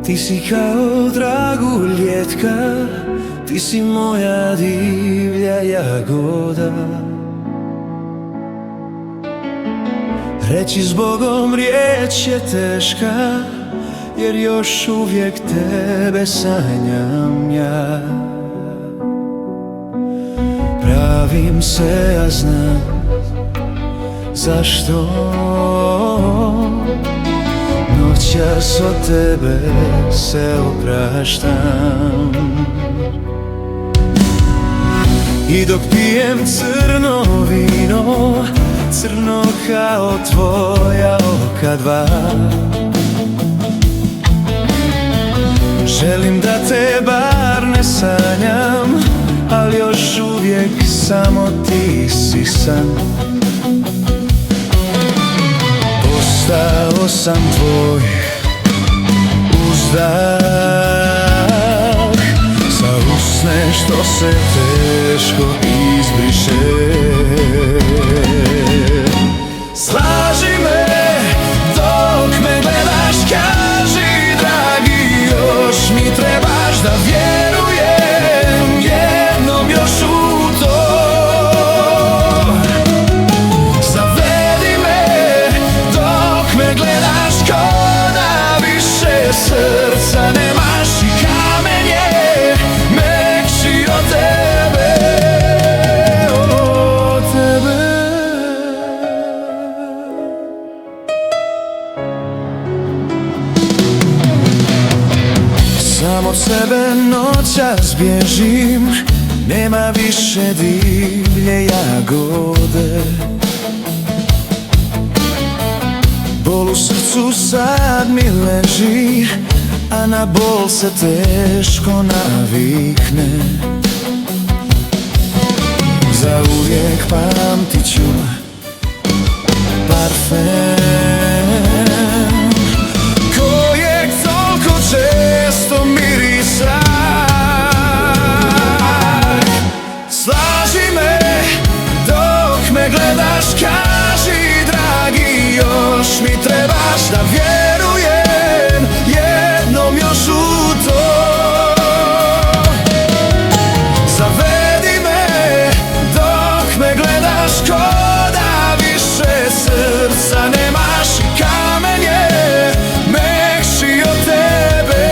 Ti si kao draguljetka, ti si moja divlja jagoda. Reći zbogom riječ je teška, jer još uvijek tebe sanjam ja. Pravim se, ja znam zašto. Noćas od tebe se opraštam. I dok pijem crno vino, crno kao tvoja oka dva, želim da te bar ne sanjam, ali još uvijek samo ti si san. Postao sam tvoj uzdah, za usne što se teško izbriše. Slaži me dok me gledaš, kaži dragi, još mi trebaš da vjerujem jednom još u to. Zavedi me dok me gledaš, ko da više srca nemaš i kamen je mekši od tebe, od tebe. Sam od sebe noćas bježim, nema više divlje jagode. Bol u srcu sad mi leži, a na bol se teško navikne. Zauvijek pamtit ću parfem kojeg toliko često mirisam. Slaži me dok me gledaš, kaži dragi, još mi trebaš da vjerujem jednom još u to. Zavedi me dok me gledaš, ko da više srca nemaš i kamen je mekši od tebe,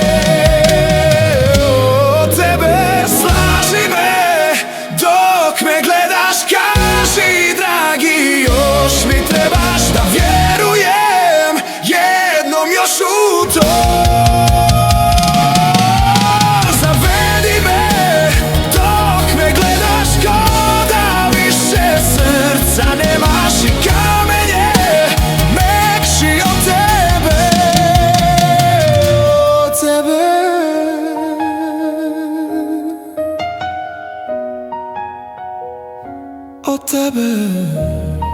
od tebe. Slaži me dok me gledaš, kaži dragi, još mi trebaš da vjerujem jednom još u to. Zavedi me dok me gledaš, ko da više srca nemaš i kamen je mekši od tebe, od tebe. Od tebe.